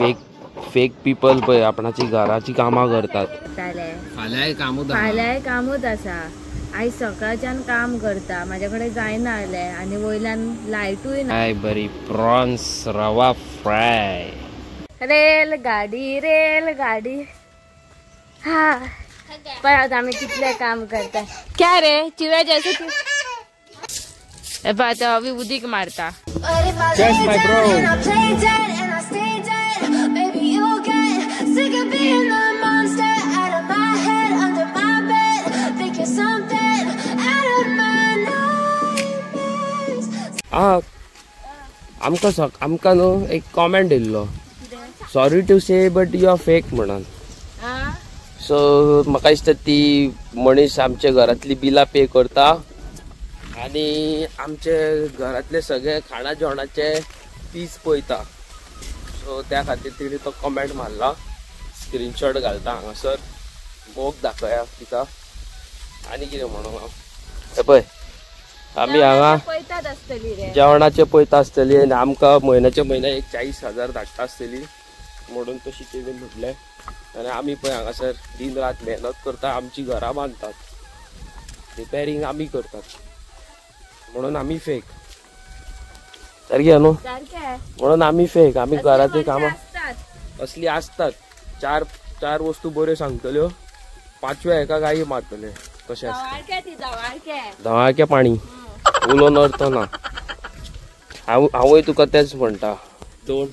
Fake fake people पळय आपणाची घराची कामां करतात. फाल्यां कामूच आसा. आयज सकाळच्यान काम करता, माझ्याकडे जायना आले आणि वयल्यान लायटूय ना. बरी प्रॉन्स रवा फ्राय. रेल गाडी हा पण आम्ही कितले काम करता. क्या रे चिव्या जैसे आता अभी उदीक मारता. आमकां न्हू एक कॉमेंट येयल्लो, sorry to say but you are fake म्हणून. सो म्हाका दिसता ती मनीस आमच्या घरातली बिलां पे करता आणि आमचे घरातले सगळे खाणा जेवणाचे पीस पळयता. सो त्या खातीर तिणे तो कॉमेंट मारला. स्क्रीनशॉट घालता हांगासर, मोग दाखया तिका. आनी कितें म्हणूं हांव पळय, आमी हांगा जेवणाचे पळयता आसतली आनी आमकां म्हयन्याच्या म्हयन्या एक 40,000 धाडटा आसतली म्हणून तशी तिणें म्हटलें. आनी आमी पळय हांगासर दिन रात मेहनत करता, आमची घरां बांदतात, रिपेरिंग आमी करतात म्हणून आमी फेक. सारकी न्हू? म्हणून आमी फेक. आमी घराची कामां असली आसतात. चार वस्तू बऱ्यो सांगतल्यो, पांचव्या एका गायी मारतले. कशें धवाळक्या पाणी उलोवन अर्थ ना. हांवूय तुका तेच म्हणटा. Don't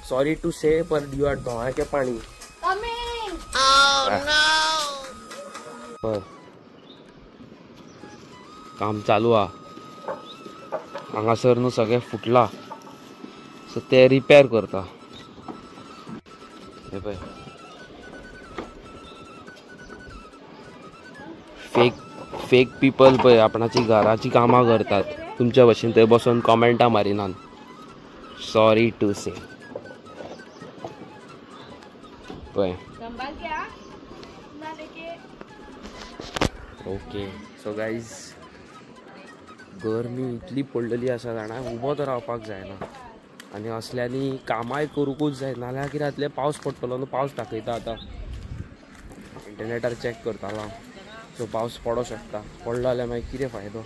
sorry to say but you are धवाळक्या पाणी. काम चालू हा हांगासर न्हू, सगळें फुटला सो ते रिपेर करता. हे पळय फेक पीपल पळय आपणाची घराची कामां करतात. तुमच्या भशेन थंय बसून कॉमेंटां मारिनात. सॉरी टू से पळय. ओके सो गाईज, गरमी इतली पडलेली आसा जाणा, उबो तर रावपाक जायना. आनी असल्यांनी कामाय करूंकूच जाय, नाल्यार कितें जातलें, पावस पडटलो न्हू. पावस दाखयता आतां, इंटरनेटार चॅक करतालो हांव. सो पावस पडो शकता. पडलो जाल्यार मागीर कितें फायदो.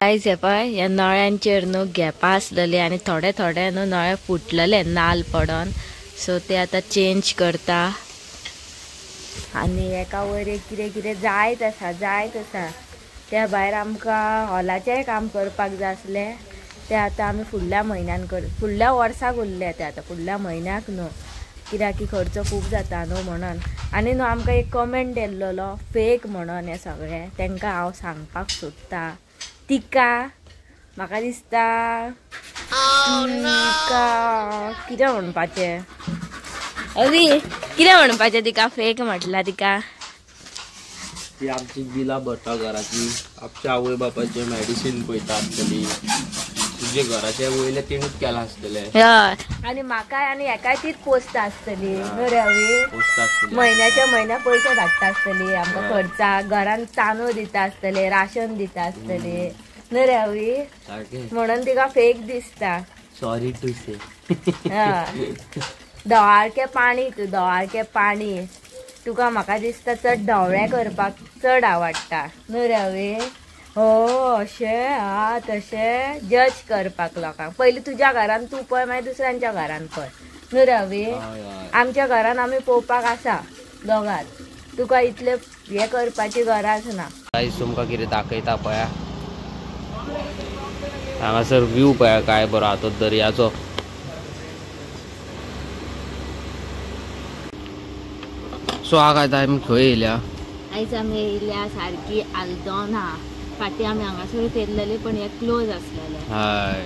गायज हे पळय, ह्या नळ्यांचेर न्हू गॅपां आसलेली आनी थोडे न्हू नळे फुटलेले नाल पडोन. सो ते आतां चेंज करता. आनी एका वयर एक कितें जायत आसा. त्या भायर आमकां हॉलाचेंय काम करपाक जाय आसलें. ते आतां आमी फुडल्या म्हयन्यान फुडल्या वर्साक उरले ते आतां, फुडल्या म्हयन्याक न्हू, कित्याक की खर्च खूब जाता न्हू म्हणून. आनी न्हू आमकां एक कमेंट येयल्लो फेक म्हणून. हे सगळें तांकां हांव सांगपाक सोदता. तिका म्हाका दिसता कितें म्हणपाचें, अवी कितें म्हणपाचें तिका फेक म्हटल्यार. तिका ती आमची बिलां भरता घराची, आमच्या आवय बापाचे मेडिसीन पळयता आसतली, तुजे घराचे वयले तिणूच केला आसतले. हय, आनी म्हाकाय आनी एकाय तीच पोस्ट आसतली न्हू रे अवी. म्हयन्याच्या म्हयन्या पयशे धाडटा आसतली आमकां खर्चाक, घरान तांदूळ दिता आसतले, राशन दिता आसतले न्हू रे अवी. म्हणून तिका फेक दिसता. सॉरी टू से. धवाळकें पाणी, तूं धवाळकें पाणी तुका म्हाका दिसता चड ढवळे करपाक चड आवडटा न्हू रे अवी. हो अशें तशें जज करपाक लोकांक. पयलीं तुज्या घरान तूं पळय, मागीर दुसऱ्यांच्या घरान पळय न्हू रे अवी. आमच्या घरान आमी पळोवपाक आसा दोगांच. तुका इतले हे करपाची गरज ना. आयज तुमकां कितें दाखयता पळया, हांगासर व्यू पळया काय बरो आहा तो दर्याचो. सो आयज आमी खंय येयल्या? आयज आमी येयल्या सारकी आल्दोना. फाटीं आमी हांगासरूच येयल्लेली पण हे क्लोज आसलेले. हय,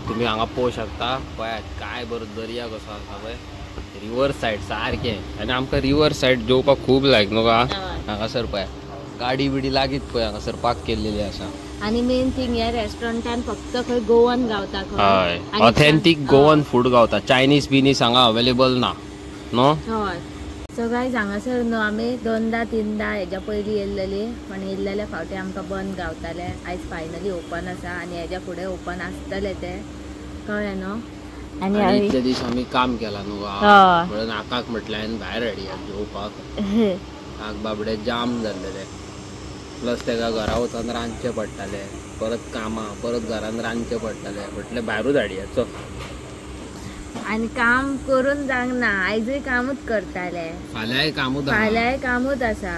तुमी हांगा पळोवं शकता. पळया काय बरो दर्या कसो आसा पळय, रिवर सायड सारकें. आनी आमकां रिवर सायड जेवपाक खूब लायक न्हू का. हांगासर पळया गाडी बिडी लागीत पळय हांगासर पार्क केल्लेली आसा. आणि मेन थिंग ह्या रेस्टॉरंटान फक्त खंय गोवन गावता. हय, ऑथेंटीक गोवन फूड गावता. चायनीज बिनीज हांगा अवेलेबल ना न्हू. हय. सो गायज हांगासर न्हू आमी 2-3 हेज्या पयलीं येयल्लेली, पण येयल्लेल्या फावटी आमकां बंद गावताले. आयज फायनली ओपन आसा आनी हेज्या फुडें ओपन आसतले ते, कळ्ळें न्हू. आणि इतले दीस आम्ही काम केला न्हू म्हणून आकाक म्हटल्यार भायर हाडया जेवपाक. आग बाबडे जाम जाल्लेले, प्लस तेका घरा वचून रांदचे पडटाले, परत कामां, परत घरान रांदचे पडटाले, म्हटल्यार भायरूच हाडया चल. आणि काम करून जावंक ना, आयजूय कामूच करताले, फाल्याय कामूच आसा.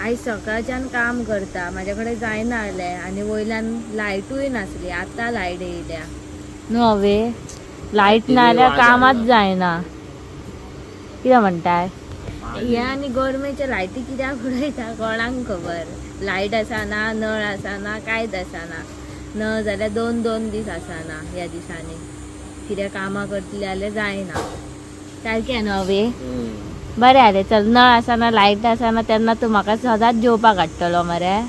आयज सकाळच्यान काम करता, माझ्या कडेन जायना आले आनी वयल्यान लायटूय नासली, आतां लायट येयल्या न्हू. हवे लायट ना जाल्यार कामाच जायना. कितें म्हणटाय हे आनी गरमेच्या लायटी कित्याक उडयता कोणाक खबर. लायट आसाना, नळ आसाना, कांयच आसाना. न जाल्यार 2-2 दीस आसाना ह्या दिसांनी. कित्याक कामां करतली जाल्यार जायना. सारकें न्हू हवे. बरें जालें चल. नळ आसाना, लायट आसाना तेन्ना तूं म्हाका सदांच जेवपाक हाडटलो मरे.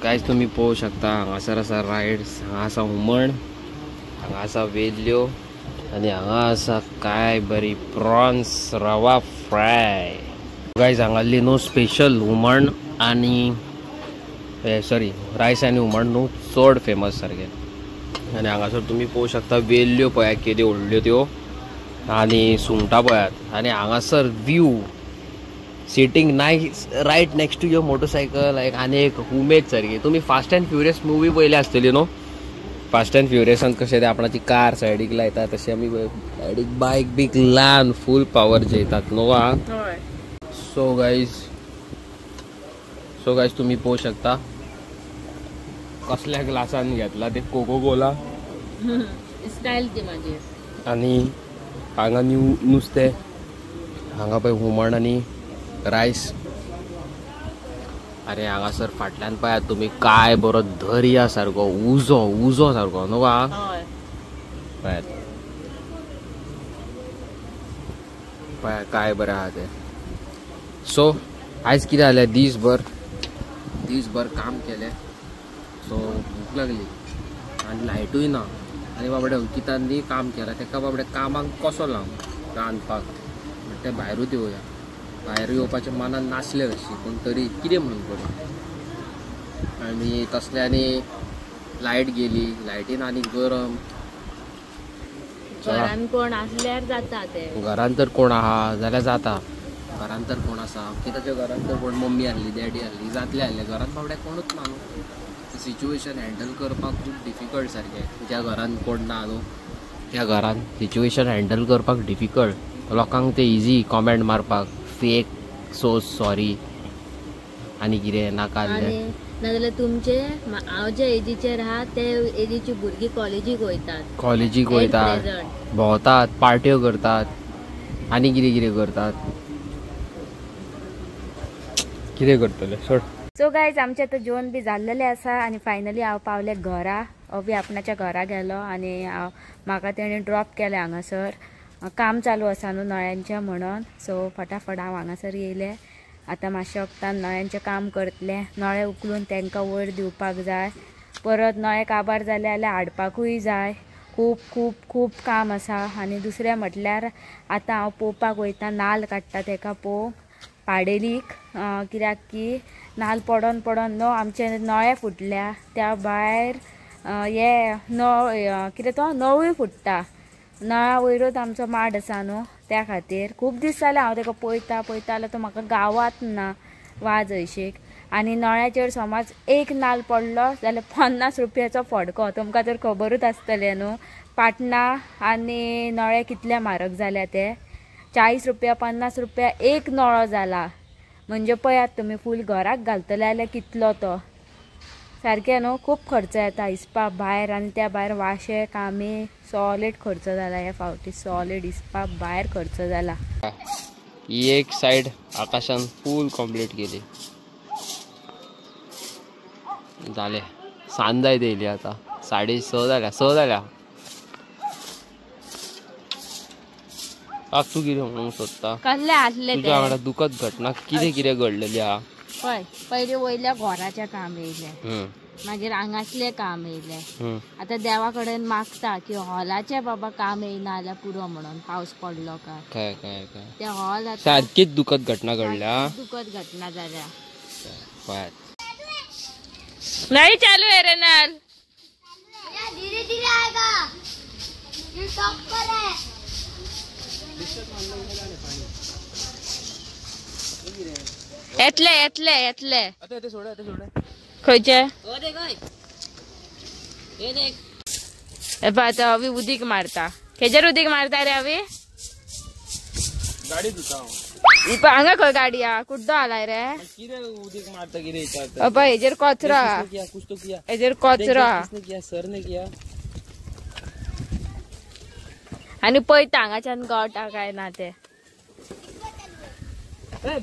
कांयच तुमी पळोवंक शकता, हांगासर आसा रायड्स, हांगा आसा हुमण, हांगा आसा वेल्ल्यो आनी हांगा आसा काय बरी प्रॉन्स रवा फ्राय. गायज हांगाली न्हू स्पेशल हुमण आनी सॉरी रायस आनी हुमण न्हू चड फेमस सारकें. आनी हांगासर तुमी पळोवंक शकता वेल्ल्यो पळयात कितें व्हडल्यो त्यो, आनी सुंगटां पळयात. आनी हांगासर view sitting nice right next to your motorcycle, like आनी एक उमेद सारकी. तुमी फास्ट अँड फ्युरियस मुवी पळयली आसतली न्हू. फास्ट अँड फ्युरियसान कशें ते आपणाची कार सायडीक लायता, तशें आमी सायडीक बायक बीक लावन फूल पावर जेयतात न्हू. सो गायज तुमी पळोवंक शकता कसल्या ग्लासान घेतला ते कोको कोला स्टायल ती माझी. आनी हांगा नुस्तें, हांगा पळय हुमण आनी रायस. अरे हांगासर फाटल्यान पळयात तुमी काय बरो दर्या सारको, उजो सारको न्हू. पळयात पळयात काय बरें आहा तें. सो आयज कितें जालें, दीसभर काम केलें, सो भूक लागली आनी लायटूय ना. आनी बाबडे अंकितांनी काम केलां, तेका बाबडे कामाक कसो लावंक रांदपाक, म्हणटा तें भायरूच येवया. भायर येवपाचें मनान नासलें अशी, पूण तरी कितें म्हणून करूं. आनी तसल्यांनी लायट गेली, लायटीन आनी गरम. घरान कोण आसल्यार जाता तें. घरान तर कोण आहा जाल्यार जाता. घरान तर कोण आसा, कित्याच्या घरान तर कोण मम्मी आहली, डॅडी आहली, जातले आहले. घरान बाबड्या कोणूच ना न्हू. सिच्युएशन हँडल करपाक खूब डिफिकल्ट सारकें. ज्या घरान कोण ना न्हू त्या घरान सिच्युएशन हँडल करपाक डिफिकल्ट. लोकांक ते इजी कॉमेंट मारपाक, फेक सो सॉरी आनी कितें नाका आसलें. नाजाल्यार तुमचे हांव जे एजीचेर आहा ते एजीची भुरगीं कॉलेजीक वयतात, भोंवतात, पार्ट्यो करतात आनी कितें कितें करतात. कितें करतले सोड. सो गायज आमचे आतां जेवण बी जाल्लेलें आसा आनी फायनली हांव पावले घरा. अवी आपणाच्या घरा गेलो आनी म्हाका तेणें ड्रॉप केलें हांगासर. काम चालू आसा न्हू नळ्यांचें म्हणून, सो फटाफट हांव हांगासर येयलें. आतां मातशें वक्तान नळ्यांचें काम करतलें. नळे उखलून तांकां वयर दिवपाक जाय, परत नळे काबार जाले जाल्यार हाडपाकूय जाय. खूब खूब खूब काम आसा. आनी दुसरें म्हटल्यार आतां हांव पोवपाक वयता, नाल्ल काडटा तेका पोवंक पाडेलीक. कित्याक की नाल्ल पडोन पडोन न्हू आमचे नळे फुटल्या, त्या भायर हे नळ कितें तो नळूय फुट्टा. नळा वयरूच आमचो माड आसा न्हू, त्या खातीर खूब दीस जाले हांव तेका पळयता जाल्यार तो म्हाका गावात ना वाज हयशेक. आनी नळ्याचेर समज एक नाल्ल पडलो जाल्यार 50 रुपयाचो फडको. तुमकां तर खबरूच आसतलें न्हू पाटणा आनी नळे कितले म्हारग जाल्या ते. 40 रुपया 50 रुपया एक नळो जाला. म्हणजे पळयात तुमी फूल घराक घालतले जाल्यार कितलो तो. सारकें न्हू खूब खर्च येता हिसपा भायर. आनी त्या भायर वाशे कामे सॉलिड खर्च जाला. ह्या फावटी सॉलिड हिसपा भायर खर्च जाला. ही एक सायड आकाशान फूल कंप्लीट केली. जालें सांज जायत येयली आतां 6:30 जाल्या. तूं कितें म्हणूंक सोदता? कसले आसले तुज्या वांगडा दुखद घटना कितें कितें घडलेली आहा? पळय पयलीं वयल्या घराचें काम येयलें, मागीर हांगासलें काम येयलें. आतां देवा कडेन मागता की हॉलाचें बाबा काम येयना जाल्यार पुरो म्हणून पावस पडलो काय. ते हॉल सारकीच दुखद घटना घडल्या. दुखद घटना जाल्या. नाही चालू आहे रे नल. येतले येतले येतले खंयचे आता अवी उदीक मारता खेचेर उदीक मारता रे अवी गाडी धुता हांगा खंय गाडी हा कुड्डो आलाय रे उदीक मारता कितें अबा हेजेर कचरो हेजेर कचरो सर ने किया आणि पळयता हांगाच्यान गवटा काय ना ते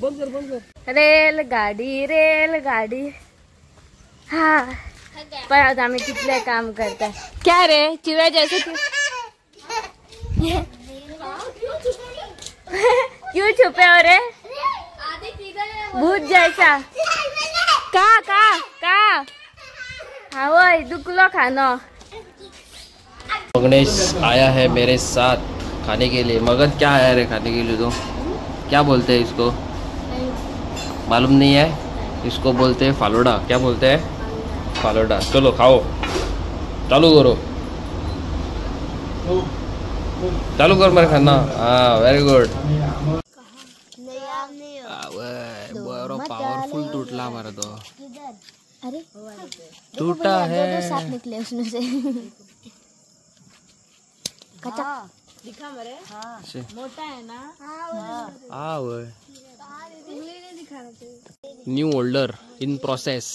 बंद कर रेल गाडी हा पण आता आम्ही कितले काम करता क्या रे चिवे जैसे क्यों छुपे हो रे भूत जैसा का हाँ वही दुखलो खानो मगनेश आया है मेरे साथ खाने के लिए। मगध क्या आया रे खाने के लिए? तो क्या बोलते हैं इसको? मालूम नहीं है। इसको बोलते हैं फालूडा। क्या बोलते हैं? फालूडा। चलो खाओ, चालू करो, चालू कर मेरे खाना। हाँ वेरी गुड। पावरफुल टूटला हमारा तो। अरे टूटा है। दो सांप निकले उसमें से। कच्चा दिखा मरे। हाँ मोटा है ना। हाँ वो new holder in process.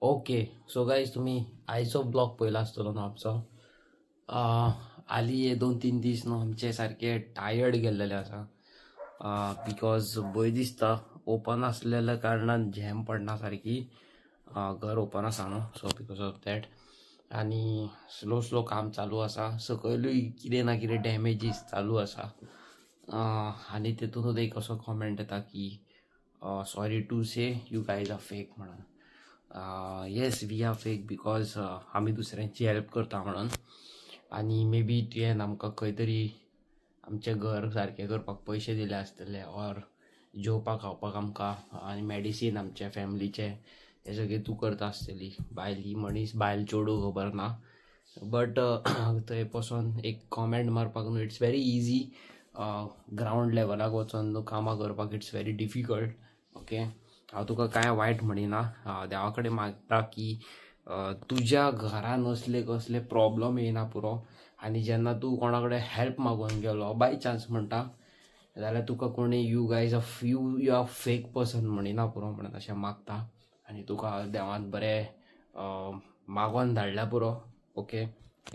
Okay so guys तुम्ही आयचो ब्लॉग पहिला आसतलो न्हू आमचो। आली हे 2-3 दीस न्हू आमचे सारखे टायर्ड गेल्लेले आसा बिकॉज भंय दिसता ओपन आसलेल्या कारणान जॅम पडना सारकी। घर ओपन आसा न्हू सो बिकॉज ऑफ दॅट आनी स्लो काम चालू आसा। सकयलूय कितें ना कितें डॅमेजीस चालू आसा आनी तेतूनच एक असो कॉमेंट येता की sorry to say you guys are fake म्हणून। Yes we are fake because आमी दुसऱ्यांची हेल्प करता म्हणून आनी मे बी तुवें आमकां खंय तरी आमचें घर सारकें करपाक पयशे दिले आसतले ऑर जेवपाक खावपाक आमकां आनी मेडिसीन आमच्या फॅमिलीचे हे सगळें तूं करता आसतली। बायल ही मनीस बायल चेडू खबर ना बट थंय पासून एक कॉमेंट मारपाक न्हू इट्स व्हेरी इजी। ग्रावंड लेवलाक वचून न्हू कामां करपाक इट्स व्हेरी डिफिकल्ट। ओके हांव तुका कांय वायट म्हणिना। देवा कडेन मागता की तुज्या घरान असले कसले प्रॉब्लम येना पुरो आनी जेन्ना तूं कोणा कडेन हेल्प मागून गेलो बाय चान्स म्हणटा जाल्यार तुका कोणी you guys you are fake person म्हणिना पुरो म्हणून अशें मागता आनी तुका देवान बरें मागोन धाडल्या पुरो। ओके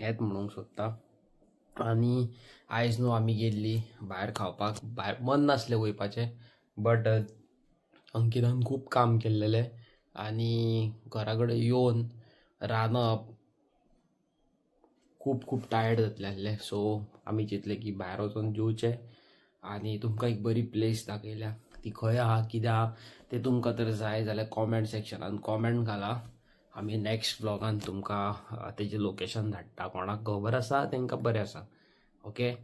हेंच म्हणूंक सोदता। आनी आयज न्हू आमी गेल्ली भायर खावपाक। भायर मन नासलें वयपाचें बट अंकितान खूब काम केल्लेलें आनी घरा कडेन येवन रांदप खूब टायर्ड जातलें आसलें सो आमी चिंतलें की भायर वचून जेवचें आनी तुमकां एक बरी प्लेस दाखयल्या। ती खंय आहा कितें आहा तें तुमकां तर जाय जाल्यार कॉमेंट सेक्शनान कॉमेंट घाला। आमी नेक्स्ट व्लॉगान तुमकां तेजें लोकेशन धाडटा। कोणाक खबर आसा तांकां बरें आसा। ओके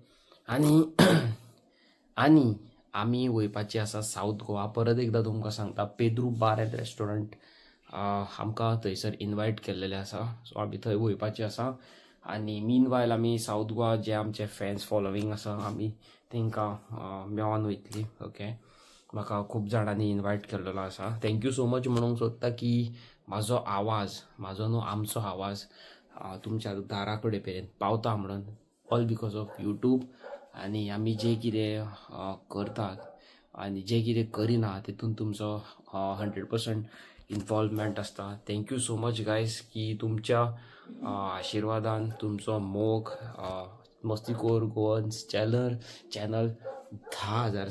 आनी आमी वयपाची आसा सावथ गोवा। परत एकदां तुमकां सांगता पेद्रू बार एंड रेस्टॉरंट आमकां थंयसर इनवायट केल्लेलें आसा सो आमी थंय वयपाची आसा। आनी मीनवायल आमी सावथ गोवा जे आमचे फॅन्स फॉलोवींग आसा आमी तांकां मेळोन वयतली। ओके म्हाका खूब जाणांनी इनवायट केल्लेलो आसा। थँक्यू सो मच म्हणूंक सोदता की म्हाजो आवाज म्हाजो न्हू आमचो आवाज तुमच्या दारा कडेन पर्यंत पावता म्हणून ऑल बिकॉज ऑफ यूट्यूब। आनी आमी जे कितें करतात आनी जे कितें करिना तितून तुमचो 100% इन्वॉल्वमेंट आसता। थँक्यू सो मच गायज की तुमच्या आशिर्वादान तुमचो मोग मस्तीखोर गोवन्स चॅनल 10,000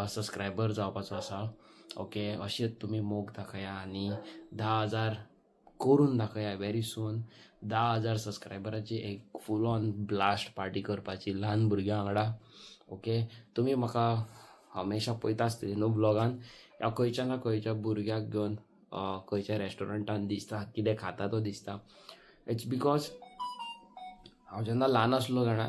सबस्क्रायबर जावपाचो आसा। ओके अशेंच तुमी मोग दाखया आनी 10,000 करून दाखया वेरी सून। 10,000 सबस्क्रायबराची एक फूल ऑन ब्लास्ट पार्टी करपाची ल्हान भुरग्यां वांगडा। ओके तुमी म्हाका हमेशा पळयता आसतली न्हू ब्लॉगान या खंयच्या ना खंयच्या भुरग्याक घेवन खंयच्या रेस्टॉरंटान दिसता कितें खाता तो दिसता। इट्स बिकॉज हांव जेन्ना ल्हान आसलो जाणा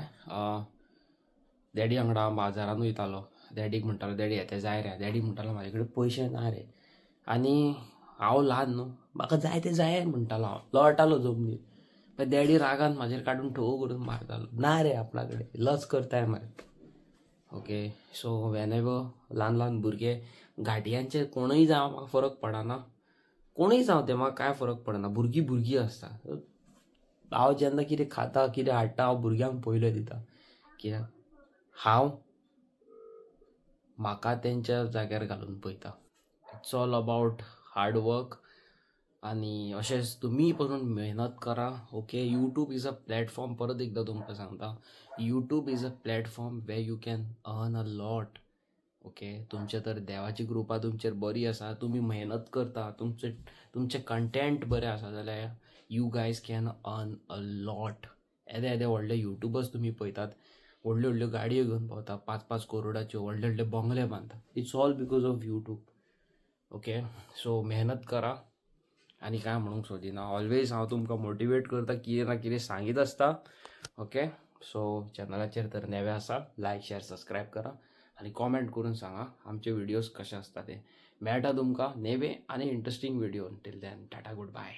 डॅडी वांगडा बाजारान वयतालो। डॅडीक म्हणटालो डॅडी हें जाय रे। डॅडी म्हणटालो म्हाजे कडेन पयशे ना रे आनी हांव ल्हान न्हू म्हाका जाय तें जाय म्हणटालो हांव लळटालो जमनीर पण डॅडी रागान म्हाजेर काडून ठोव करून मारतालो. ना रे आपल्याकडे लज करताय मरे. ओके सो वेन एवर ल्हान ल्हान भुरगे घाटयांचे कोणूय जावं म्हाका फरक पडना. कोणूय जावं ते म्हाका कांय फरक पडना. भुरगीं भुरगीं आसता. हांव जेन्ना कितें खाता कितें हाडटा हांव भुरग्यांक पयलें दिता. कित्याक हांव म्हाका तेंच्या जाग्यार घालून पळयता. It's all about hard work आणि अशेंच तुमी पसून मेहनत करा. Okay YouTube is a platform. परत एकदा तुमकां सांगता YouTube is a platform way you can earn a lot. Okay तुमचे तर देवाची कृपा तुमचेर बरी आसा. तुमी मेहनत करता. तुमचे कंटेंट बरें आसा जाल्यार you guys can earn a lot. येदे येदे व्हडले युट्यूबर्स तुमी पळयतात व्हडल्यो व्हडल्यो गाडयो घेवन पावता 5-5 करोडाच्यो व्हडले व्हडले बंगले बांदता. It's all because of YouTube. Okay so मेहनत करा आनी काय म्हणूंक सोदिना. ऑलवेज हांव तुमकां मोटिवेट करता कितें ना कितें सांगीत आसता. ओके सो चॅनलाचेर तर नेवे आसा लायक शेअर सबस्क्रायब करा आनी कॉमेंट करून सांगा आमचे व्हिडिओज कशे आसता ते. मेळटा तुमकां नेवे आनी interesting video. Till then tata good bye.